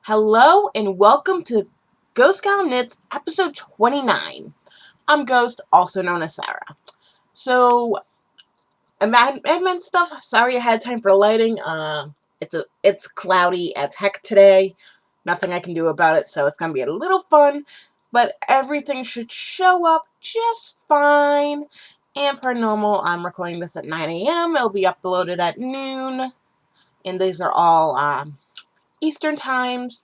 Hello and welcome to Ghost Gal Knits episode 29. I'm Ghost, also known as Sarah. So, admin stuff. Sorry I had time for lighting. It's cloudy as heck today. Nothing I can do about it, so it's gonna be a little fun. But everything should show up just fine. And per normal, I'm recording this at 9 a.m. It'll be uploaded at noon. And these are all Eastern times.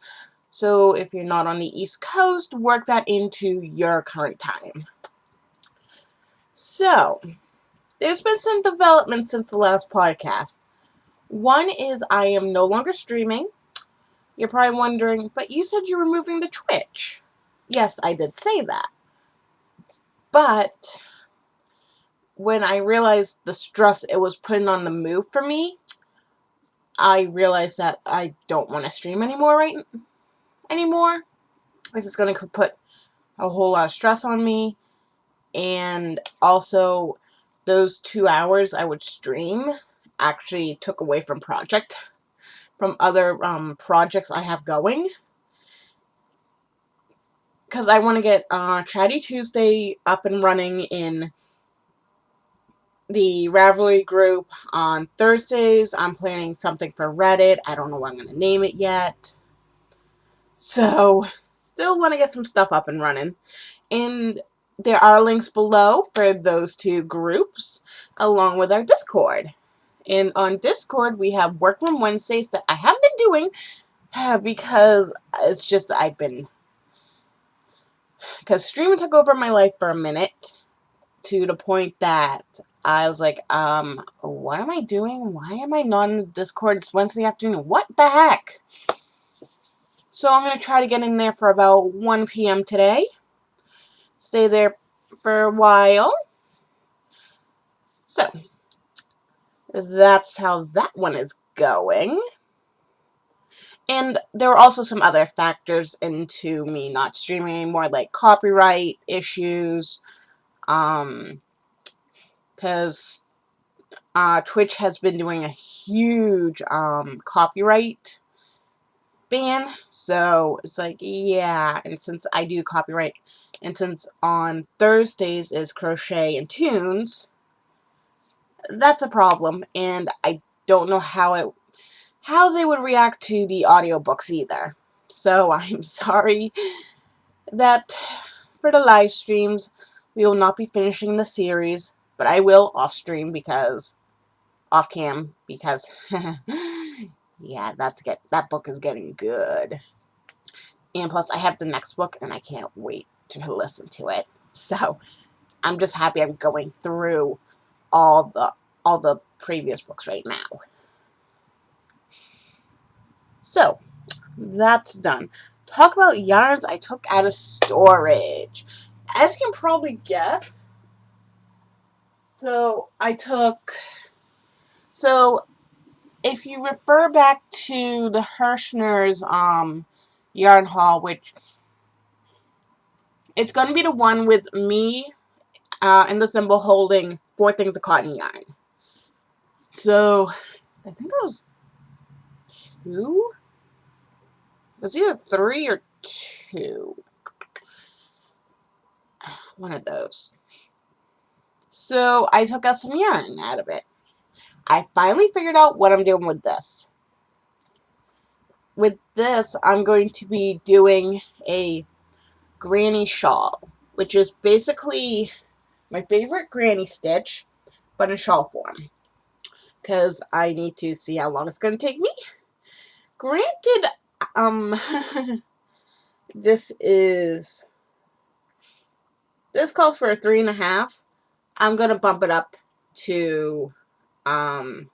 So if you're not on the East Coast, work that into your current time. So, there's been some development since the last podcast. One is I am no longer streaming. You're probably wondering, but you said you were moving to Twitch. Yes, I did say that. But when I realized the stress it was putting on the move for me, I realized that I don't want to stream anymore. If it's going to put a whole lot of stress on me. And also, those 2 hours I would stream actually took away from other projects I have going. Because I want to get Chatty Tuesday up and running in the Ravelry group on Thursdays. I'm planning something for Reddit. I don't know what I'm going to name it yet. So, still want to get some stuff up and running. And there are links below for those two groups, along with our Discord. And on Discord, we have Workroom Wednesdays that I haven't been doing because it's just because streaming took over my life for a minute to the point that I was like, what am I doing? Why am I not in Discord? It's Wednesday afternoon. What the heck? So I'm going to try to get in there for about 1 p.m. today. Stay there for a while. So, that's how that one is going. And there are also some other factors into me not streaming anymore, like copyright issues, because Twitch has been doing a huge copyright ban, so it's like, yeah, and since I do copyright, and since on Thursdays is crochet and tunes, that's a problem, and I don't know how they would react to the audiobooks either. So I'm sorry that for the live streams we will not be finishing the series, but I will off cam because yeah, that book is getting good. And plus I have the next book and I can't wait to listen to it. So I'm just happy I'm going through all the previous books right now. So, that's done. Talk about yarns I took out of storage. As you can probably guess, so if you refer back to the Hirschner's yarn haul, which it's going to be the one with me and the thimble holding 4 things of cotton yarn. So, I think it was 2? It was either 3 or 2. One of those. So, I took out some yarn out of it. I finally figured out what I'm doing with this. With this, I'm going to be doing a granny shawl, which is basically my favorite granny stitch, but in shawl form. Because I need to see how long it's going to take me. Granted, this calls for a 3.5. I'm going to bump it up to a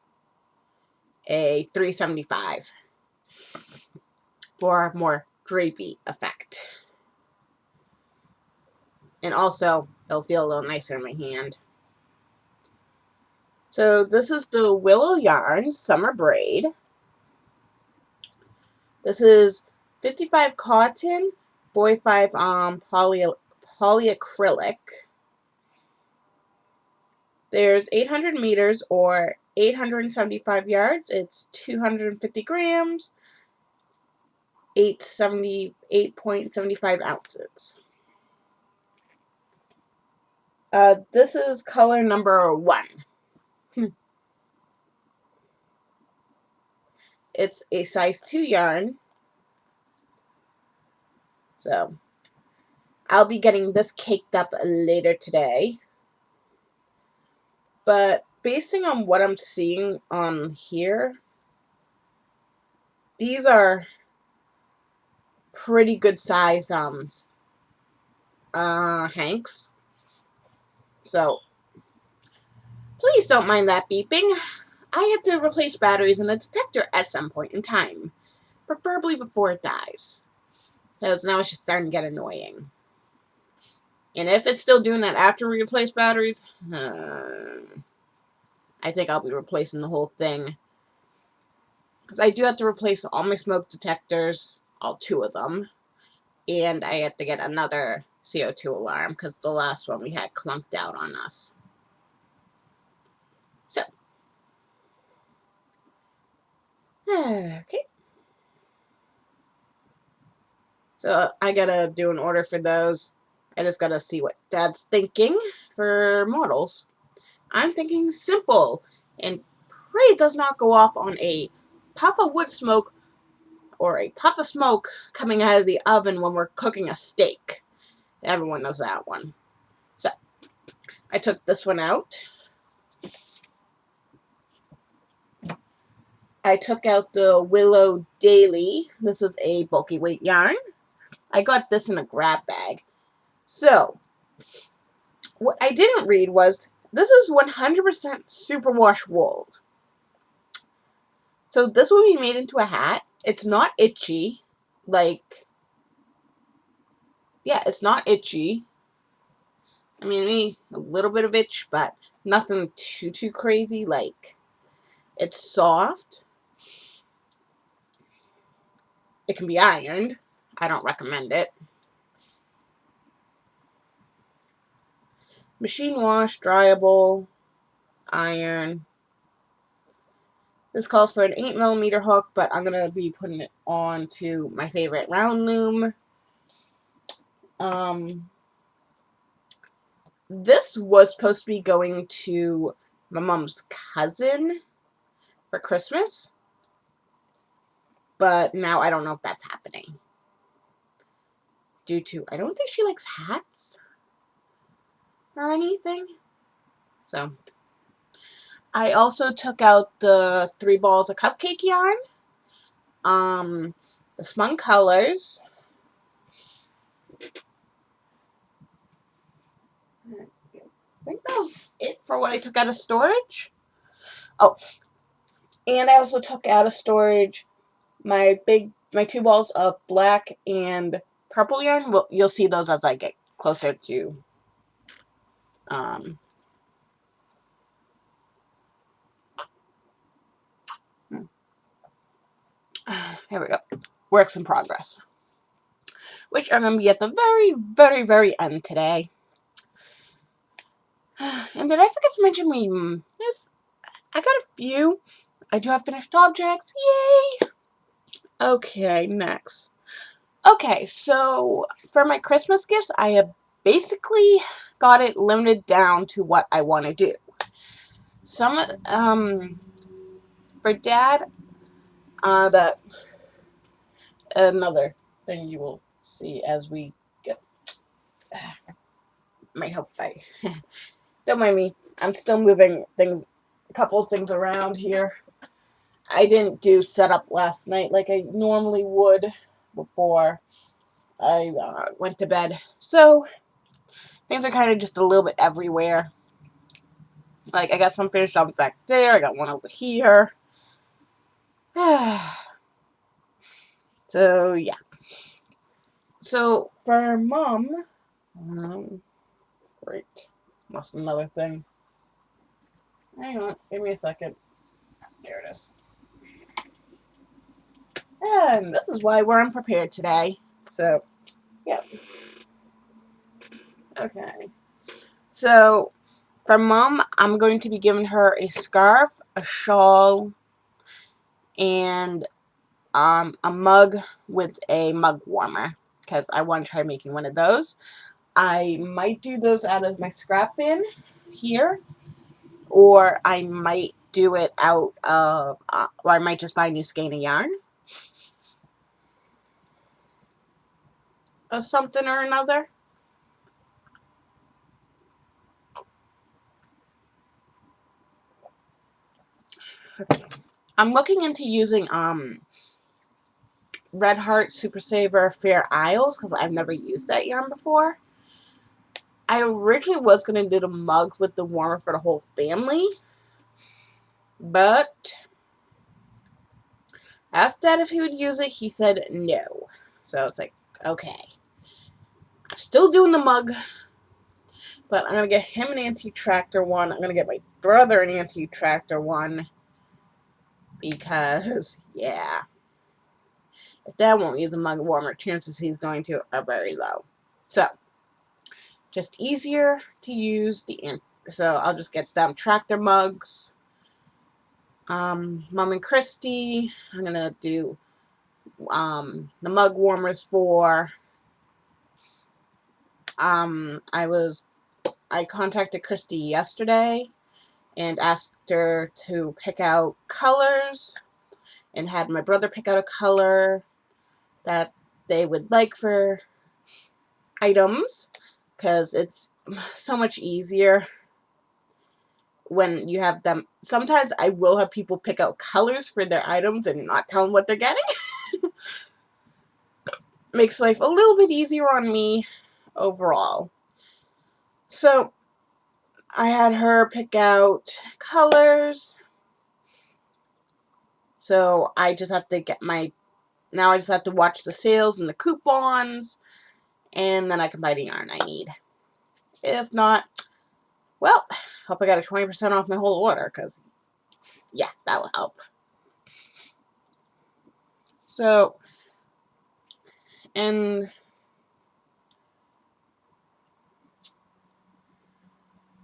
3.75 for a more drapey effect. And also, it'll feel a little nicer in my hand. So this is the Willow Yarn Summer Braid. This is 55 cotton, 45 polyacrylic. There's 800 meters or 875 yards. It's 250 grams. 8.75 ounces. This is color number 1. It's a size 2 yarn. So, I'll be getting this caked up later today. But basing on what I'm seeing on here, these are pretty good size hanks. So, please don't mind that beeping. I have to replace batteries in the detector at some point in time. Preferably before it dies. Because now it's just starting to get annoying. And if it's still doing that after we replace batteries, I think I'll be replacing the whole thing. Because I do have to replace all my smoke detectors, all 2 of them. And I have to get another CO2 alarm because the last one we had clunked out on us. So, okay. So I gotta do an order for those. I just gotta see what Dad's thinking for models. I'm thinking simple, and pray it does not go off on a puff of wood smoke or a puff of smoke coming out of the oven when we're cooking a steak. Everyone knows that one. So, I took this one out. I took out the Willow Daily. This is a bulky weight yarn. I got this in a grab bag. So, what I didn't read was, this is 100% superwash wool. So this will be made into a hat. It's not itchy. Like, yeah, it's not itchy. I mean, maybe a little bit of itch, but nothing too crazy. Like, it's soft. It can be ironed. I don't recommend it. Machine wash, dryable, iron. This calls for an 8mm hook, but I'm going to be putting it on to my favorite round loom. This was supposed to be going to my mom's cousin for Christmas, but now I don't know if that's happening. Due to, I don't think she likes hats or anything. So, I also took out the 3 balls of cupcake yarn. The Smung Colors. I think that was it for what I took out of storage. Oh, and I also took out of storage my 2 balls of black and purple yarn. Well, you'll see those as I get closer to here we go. Works in progress. Which are going to be at the very end today. And did I forget to mention I got a few. I do have finished objects. Yay! Okay, next. Okay, so for my Christmas gifts, I have basically got it limited down to what I want to do. Some, for Dad, that another thing you will see as we get. Might help I don't mind me. I'm still moving a couple of things around here. I didn't do setup last night like I normally would before I went to bed. So, things are kind of just a little bit everywhere. Like, I got some finished jobs back there. I got one over here. So, yeah. So, for Mom, great. Lost another thing. Hang on. Give me a second. There it is. And this is why we're unprepared today. So, yeah. Okay. So, for Mom, I'm going to be giving her a scarf, a shawl, and a mug with a mug warmer because I want to try making one of those. I might do those out of my scrap bin here, or I might do it out of, or I might just buy a new skein of yarn of something or another. Okay. I'm looking into using Red Heart Super Saver Fair Isles because I've never used that yarn before. I originally was going to do the mugs with the warmer for the whole family, but asked Dad if he would use it. He said no. So it's like, okay. I'm still doing the mug, but I'm going to get him an anti-tractor one. I'm going to get my brother an anti-tractor one because, yeah, if Dad won't use a mug warmer, chances he's going to are very low. So, just easier to use so I'll just get them tractor mugs. Mom and Christy, I'm going to do the mug warmers for. I contacted Christy yesterday and asked her to pick out colors and had my brother pick out a color that they would like for items because it's so much easier when you have them. Sometimes I will have people pick out colors for their items and not tell them what they're getting. Makes life a little bit easier on me overall. So I had her pick out colors. So I just have to now I just have to watch the sales and the coupons, and then I can buy the yarn I need. If not, well, hope I got a 20% off my whole order, because, yeah, that will help. So, and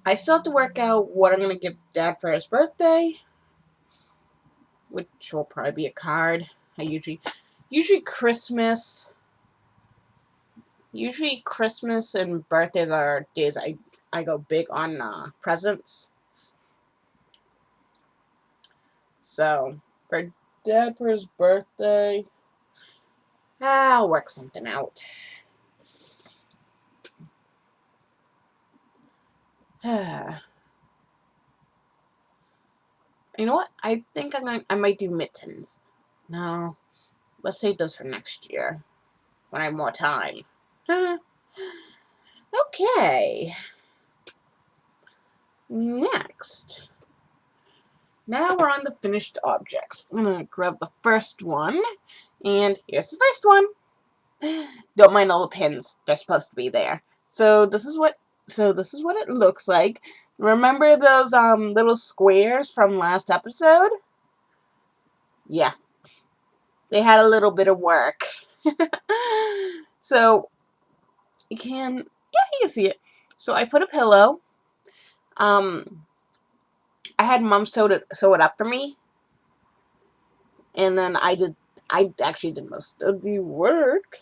I still have to work out what I'm going to give Dad for his birthday, which will probably be a card. Usually Christmas and birthdays are days I go big on presents. So, for Dad for his birthday, I'll work something out. You know what? I think I might do mittens. No, let's save those for next year when I have more time. Okay. Next. Now we're on the finished objects. I'm gonna grab the first one, and here's the first one. Don't mind all the pins; they're supposed to be there. So this is what it looks like. Remember those little squares from last episode? Yeah, they had a little bit of work. So you can see it. So I put a pillow. I had Mom sew it up for me, and then I actually did most of the work,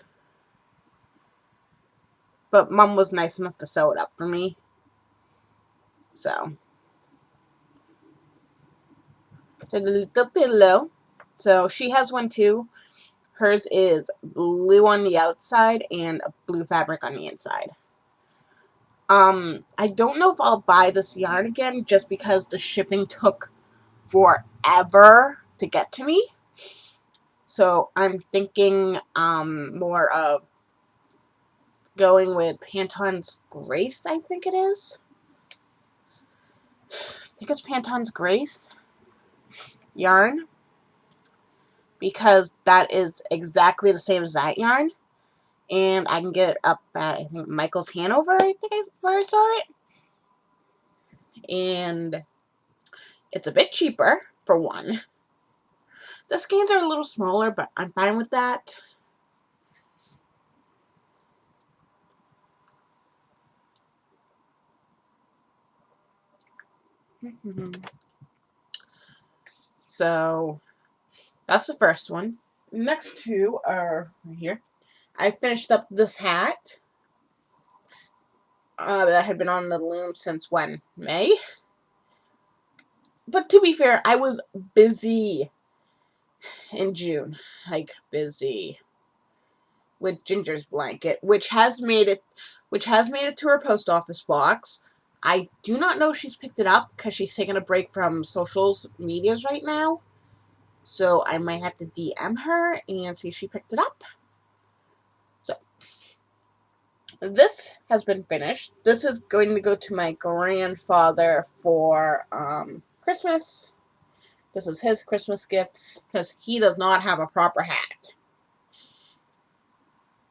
but Mom was nice enough to sew it up for me. So the little pillow. So she has one too. Hers is blue on the outside and a blue fabric on the inside. I don't know if I'll buy this yarn again just because the shipping took forever to get to me. So I'm thinking more of going with Panton's Grace, I think it is. I think it's Panton's Grace yarn, because that is exactly the same as that yarn. And I can get it up at, I think, Michael's Hanover, I think where I saw it. And it's a bit cheaper, for one. The skeins are a little smaller, but I'm fine with that. So, that's the first one. next two are right here. I finished up this hat that had been on the loom since when? May? But to be fair, I was busy in June. Like, busy with Ginger's blanket, which has made it to her post office box. I do not know if she's picked it up because she's taking a break from social medias right now. So I might have to DM her and see if she picked it up. So this has been finished. This is going to go to my grandfather for Christmas. This is his Christmas gift because he does not have a proper hat.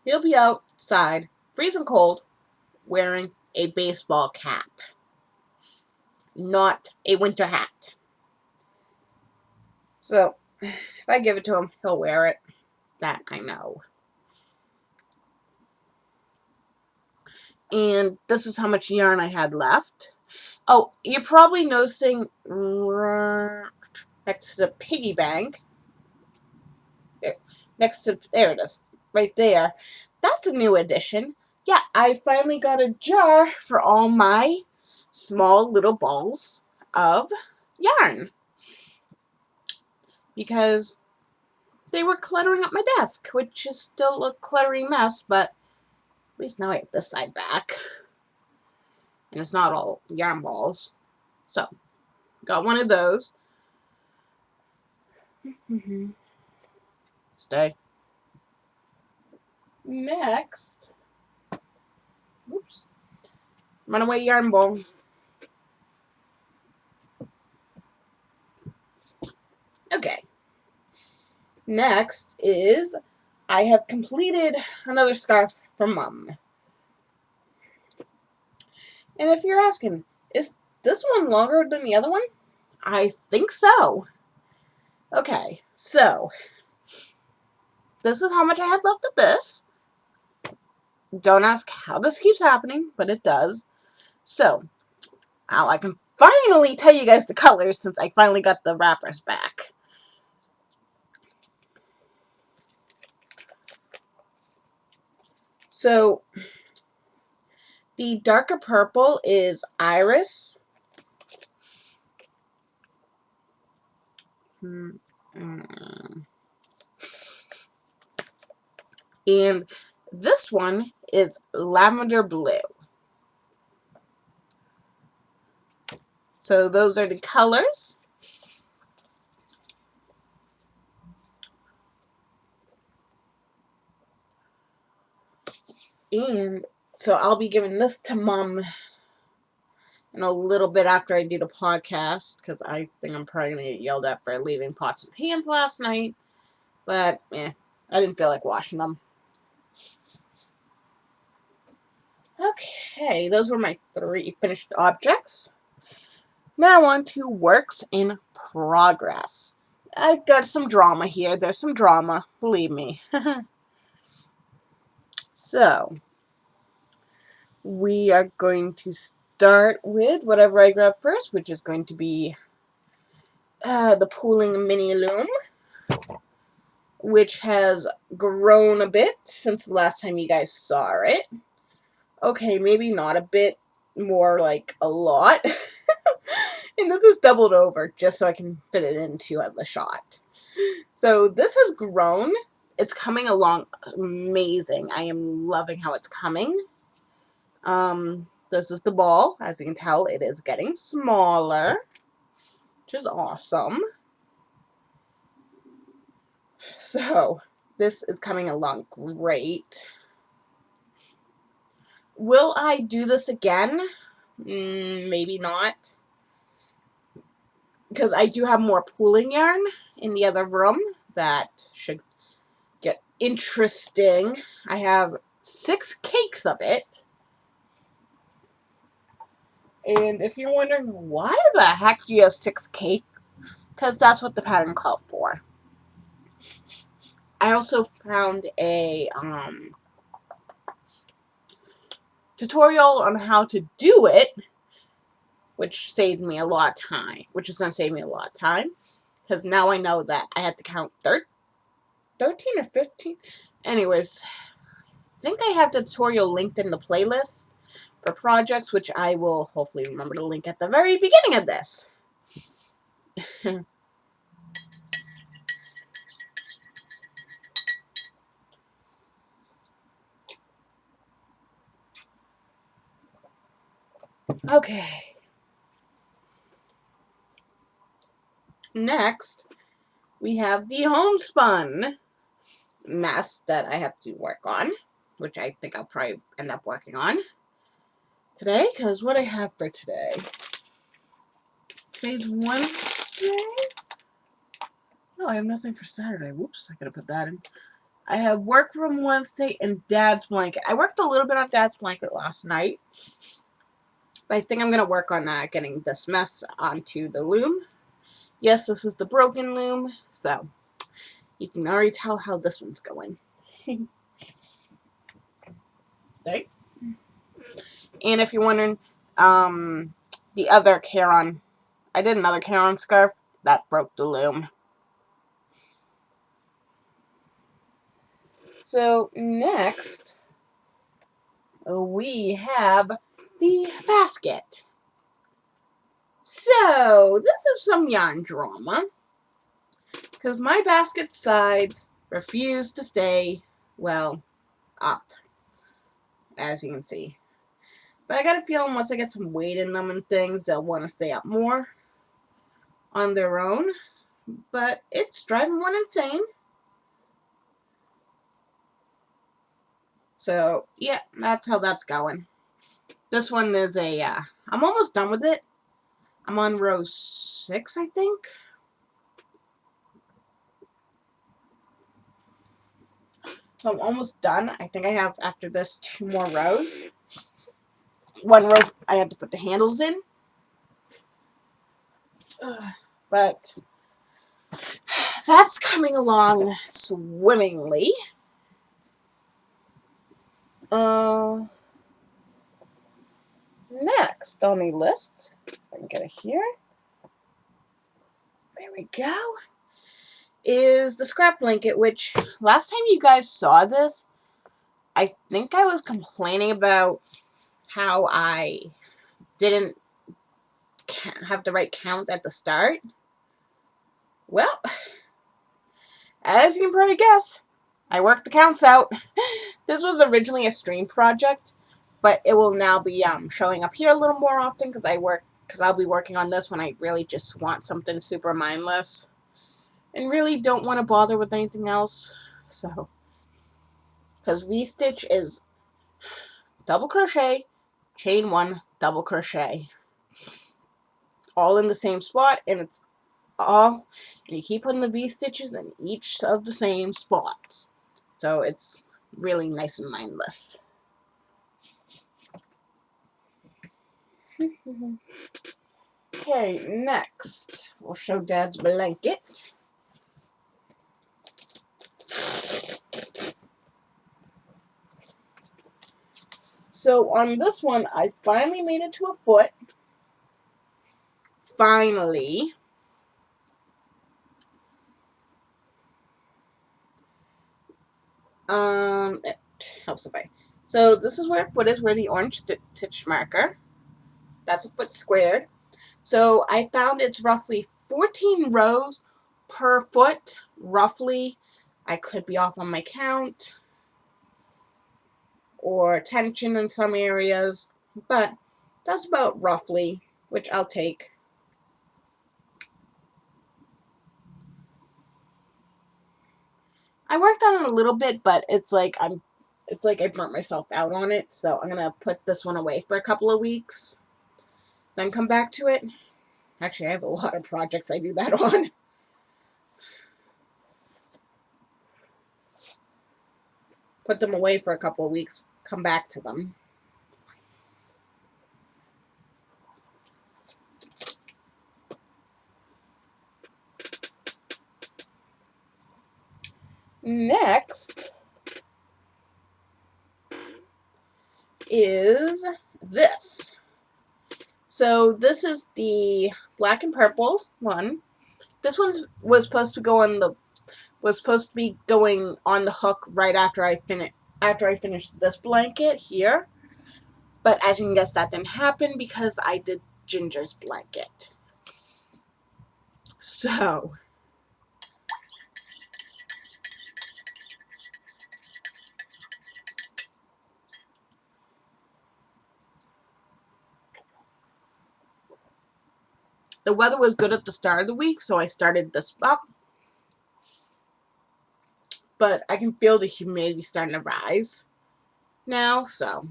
He'll be outside, freezing cold, wearing a baseball cap, not a winter hat. So, if I give it to him, he'll wear it. That I know. And this is how much yarn I had left. Oh, you're probably noticing next to the piggy bank. There it is. Right there. That's a new addition. Yeah, I finally got a jar for all my small little balls of yarn. Because they were cluttering up my desk, which is still a cluttery mess, but at least now I have this side back. And it's not all yarn balls. So, got one of those. Stay. Next. Oops. Runaway yarn ball. Okay. Next is I have completed another scarf for Mom. And if you're asking, is this one longer than the other one? I think so. Okay, so this is how much I have left of this. Don't ask how this keeps happening, but it does. So, now I can finally tell you guys the colors since I finally got the wrappers back. So, the darker purple is Iris. And this one is Lavender Blue. So those are the colors. And so I'll be giving this to Mom in a little bit after I do the podcast, because I think I'm probably going to get yelled at for leaving pots and pans last night. But, I didn't feel like washing them. Okay, those were my 3 finished objects. Now on to works in progress. I've got some drama here. There's some drama, believe me. So, we are going to start with whatever I grab first, which is going to be the pooling mini loom, which has grown a bit since the last time you guys saw it. Okay, maybe not a bit, more like a lot. And this is doubled over just so I can fit it into the shot. So this has grown. It's coming along amazing. I am loving how it's coming. This is the ball. As you can tell, it is getting smaller, which is awesome. So, this is coming along great. Will I do this again? Maybe not. Because I do have more pooling yarn in the other room that should get interesting. I have 6 cakes of it. And if you're wondering, why the heck do you have 6 cakes? Because that's what the pattern called for. I also found a tutorial on how to do it, which saved me a lot of time, which is going to save me a lot of time, because now I know that I have to count 13 or 15. Anyways, I think I have the tutorial linked in the playlist for projects, which I will hopefully remember to link at the very beginning of this. Okay. Next, we have the homespun mess that I have to work on, which I think I'll probably end up working on today, because what I have for today. Today's Wednesday. No, I have nothing for Saturday. Whoops, I gotta put that in. I have work from Wednesday and Dad's blanket. I worked a little bit on Dad's blanket last night, but I think I'm gonna work on getting this mess onto the loom. Yes, this is the broken loom, so you can already tell how this one's going. Stay. And if you're wondering, the other Caron, I did another Caron scarf that broke the loom. So next, we have the basket. So this is some yarn drama, because my basket sides refuse to stay, well, up, as you can see. But I got a feeling once I get some weight in them and things, they'll want to stay up more on their own. But it's driving one insane. So, yeah, that's how that's going. This one is I'm almost done with it. I'm on row 6, I think. So I'm almost done. I think I have, after this, 2 more rows. One row I had to put the handles in. But that's coming along swimmingly. Next on the list, if I can get it here. There we go. Is the scrap blanket, which last time you guys saw this, I think I was complaining about how I didn't have the right count at the start. Well, as you can probably guess, I worked the counts out. This was originally a stream project, but it will now be showing up here a little more often because I'll be working on this when I really just want something super mindless and really don't want to bother with anything else. So, because V-stitch is double crochet, chain 1, double crochet, all in the same spot, and it's all, and you keep putting the V-stitches in each of the same spots. So it's really nice and mindless. Okay, next we'll show Dad's blanket. So on this one, I finally made it to a foot. Finally. It helps if I. So this is where a foot is, where the orange stitch marker. That's a foot squared. So I found it's roughly 14 rows per foot, roughly. I could be off on my count or tension in some areas, but that's about roughly, which I'll take. I worked on it a little bit, but it's like I burnt myself out on it, so I'm gonna put this one away for a couple of weeks, then come back to it. Actually, I have a lot of projects I do that on. Put them away for a couple of weeks, come back to them. Next is this. So this is the black and purple one. This one was supposed to go on the was supposed to be going on the hook right after I finished this blanket here. But as you can guess, that didn't happen because I did Ginger's blanket. So the weather was good at the start of the week, so I started this up. But I can feel the humidity starting to rise now, so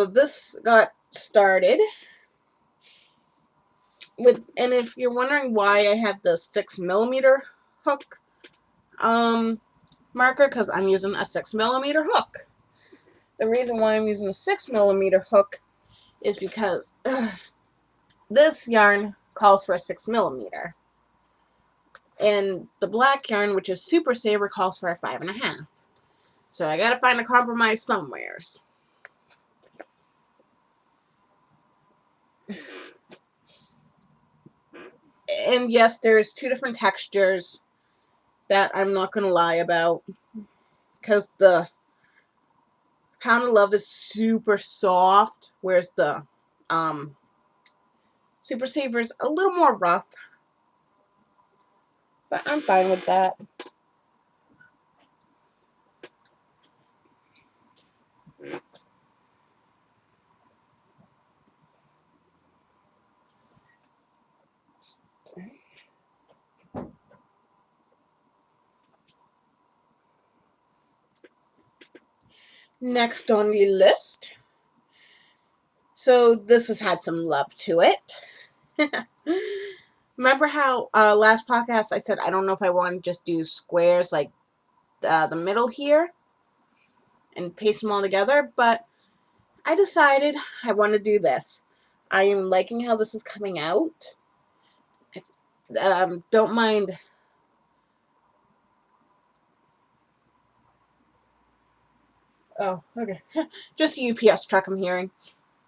this got started with, and if you're wondering why I have the 6mm hook marker, because I'm using a 6mm hook. The reason why I'm using a 6mm hook is because this yarn calls for a 6mm, and the black yarn, which is Super Saver, calls for a 5.5. So I gotta find a compromise somewheres. And yes, there's two different textures that I'm not gonna lie about, because the Pound of Love is super soft, whereas the Super Saver is a little more rough. But I'm fine with that. Next on the list. So this has had some love to it. Remember how last podcast I said I don't know if I want to just do squares like the middle here and paste them all together, but I decided I want to do this. I am liking how this is coming out. Don't mind. Oh, okay. Just a UPS truck I'm hearing.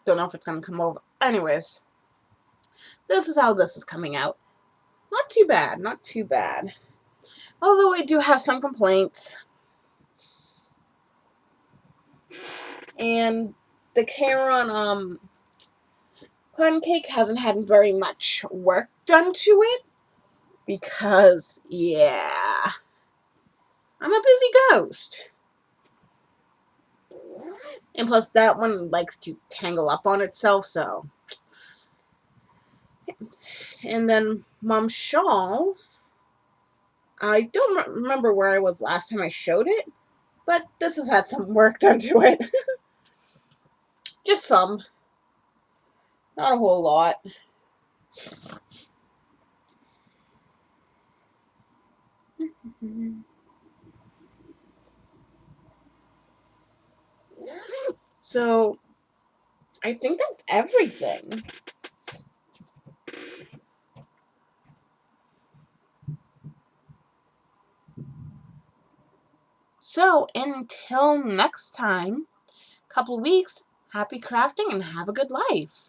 Don't know if it's going to come over. Anyways, this is how this is coming out. Not too bad, not too bad. Although I do have some complaints. And the Caron cotton cake hasn't had very much work done to it. Because, yeah, I'm a busy ghost. And plus that one likes to tangle up on itself, so. And then Mom's shawl, I don't remember where I was last time I showed it, but this has had some work done to it. Just some. Not a whole lot. So, I think that's everything. So, until next time, couple weeks, happy crafting and have a good life.